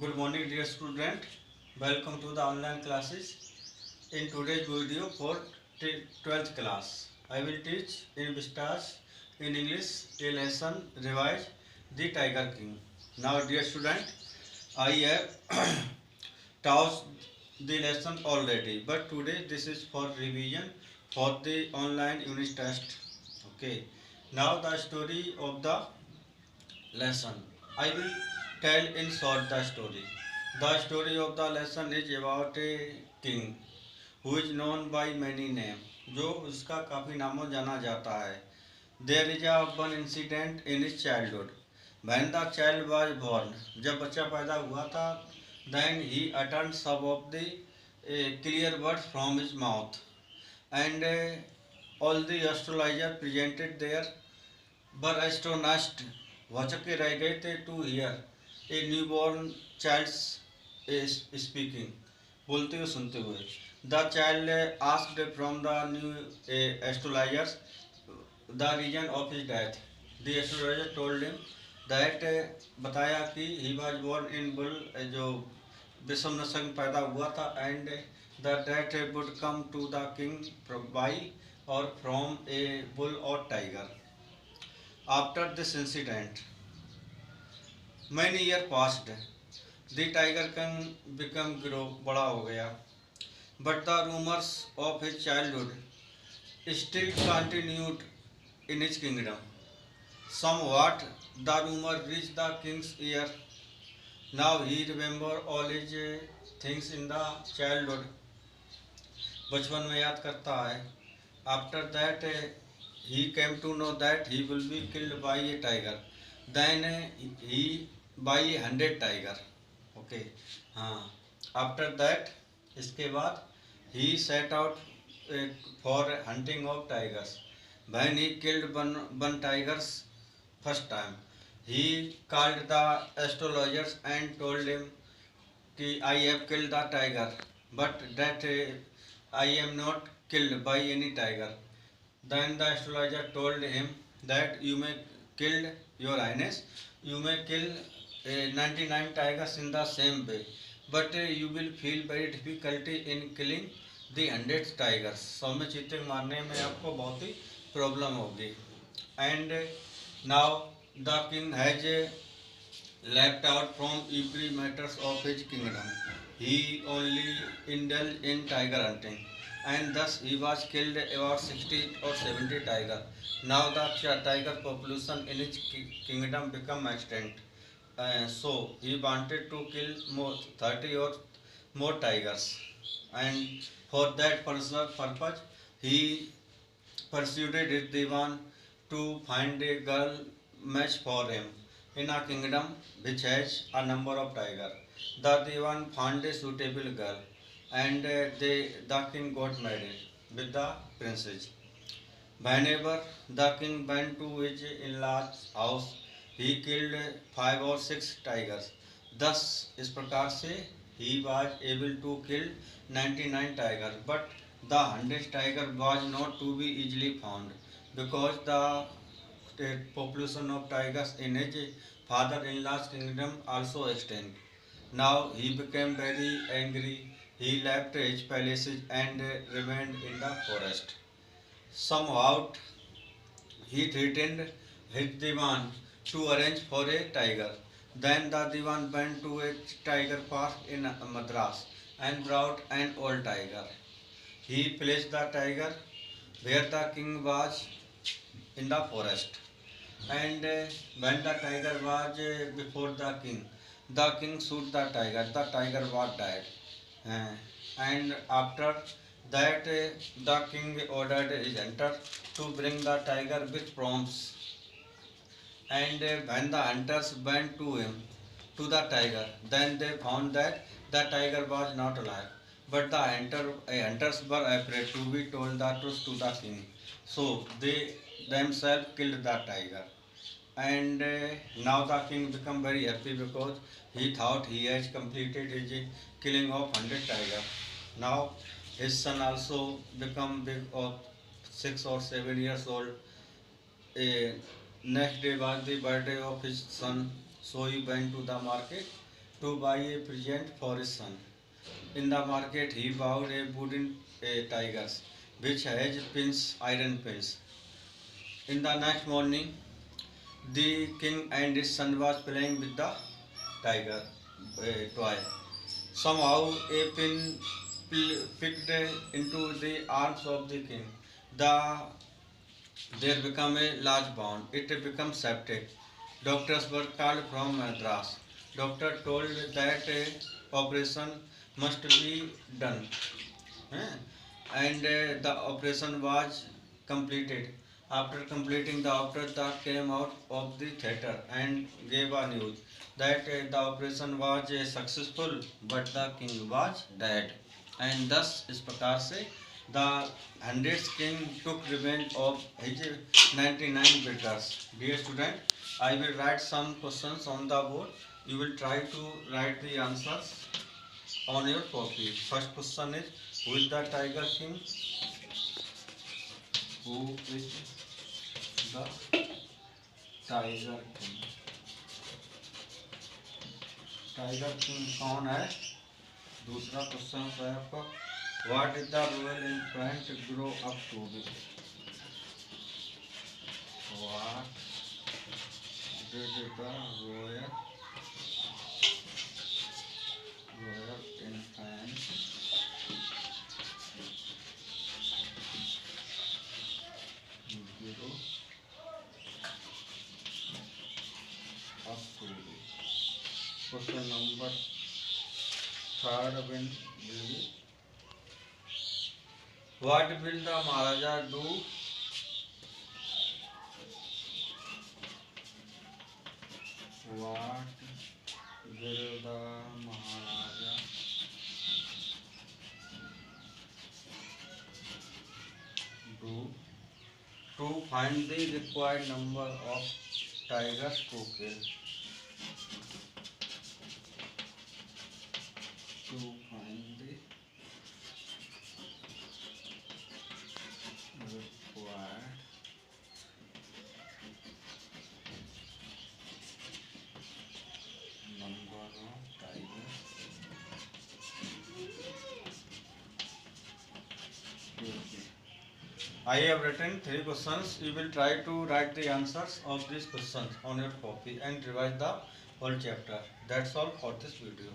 Good morning, dear student. Welcome to the online classes. In today's video for 12th class, I will teach in Vistas in English a lesson revise the Tiger King. Now, dear student, I have taught the lesson already, but today this is for revision for the online unit test. Okay. Now the story of the lesson. I will tell in short the story. The story of the lesson is about a king who is known by many names. जो उसका काफ़ी नामों जाना जाता है. There is a one incident in his childhood. When the child was born, जब बच्चा पैदा हुआ था, then he uttered some of the clear words from his mouth, and all the astrologers presented there were astonished, वाचके रह गए थे to hear a new born child speaking, बोलते हुए सुनते हुए. The child asked from the new astrologers the reason of his death. The astrologer told him that, बताया कि he was born in bull, जो विषम नस्ल में पैदा हुआ था, and the death would come to the king by or from a bull or tiger. After this incident, many years passed. The tiger king became grow, बड़ा हो गया. But the rumors of his childhood still continued in his kingdom. Somewhat the rumor reached the king's ear. Now he remembered all his things in the childhood. बचपन में याद करता है. After that he came to know that he will be killed by a tiger. Then he by 100 tiger. Okay. हाँ. After that, इसके बाद he set out for hunting of tigers. When he killed one tigers first time, he called the astrologers and told him कि I have killed the tiger, but that I am not killed by any tiger. Then the astrologer told him that you may kill, your highness, you may kill 99 tigers in the same way, but you will feel very difficulty in killing the 100 tigers. 100 में चीते मारने में आपको बहुत ही problem होगी. And now the king has left out from every matters of his kingdom. He only indulged in tiger hunting, and thus he was killed about 60 or 70 tiger. Now the tiger population in his kingdom become extinct. So he wanted to kill more 30 or more tigers, and for that purpose he persuaded his divan to find a girl match for him in a kingdom which has a number of tigers. The divan found a suitable girl, and the king got married with the princess. Whenever the king went to his in-laws house, he killed 5 or 6 tigers. Thus, इस प्रकार से he was able to kill 99 tigers, but the 100 tiger was not to be easily found because the population of tigers in his father-in-law's kingdom also extinct. Now he became very angry. He left his palaces and remained in the forest. Somehow he threatened his divan to arrange for a tiger. Then the divan went to a tiger park in Madras and brought an old tiger. He placed the tiger where the king was in the forest. And when the tiger was before the king shoot the tiger. The tiger was dead. And after that, the king ordered his hunter to bring the tiger with prompts. And when the hunters went to him, to the tiger, then they found that the tiger was not alive. But the hunters were afraid to be told the truth to the king. So they themselves killed the tiger. And now the king became very happy because he thought he has completed his killing of 100 tiger. Now his son also become big of 6 or 7 years old. Next day was the birthday of his son, so he went to the market to buy a present for his son. In the market, he bought a wooden tiger, which has pins, iron pins. In the next morning, the king and his son was playing with the tiger toy. Somehow, a pin picked into the arms of the king. The there became a large wound. It became septic. Doctors were called from Madras. Doctor told that operation must be done. Eh? And the operation was completed. After completing the operation, the came out of the theatre and gave a news that the operation was successful, but the king was dead. And thus, इस प्रकार से the 100th king took revenge of his 99 betrayers. Dear student, I will write some questions on the board. You will try to write the answers on your copy. First question is, who is the tiger king? Who is the tiger king? Tiger king कौन है? दूसरा question है आपका, what is the royal infant grow up to be? What did the royal infant grow up to be? Question number third will be, what will the Maharaja do? What will the Maharaja do to find the required number of tigers to kill? To find the required number of tigers to kill. I have written 3 questions. You will try to write the answers of these questions on your copy and revise the whole chapter. That's all for this video.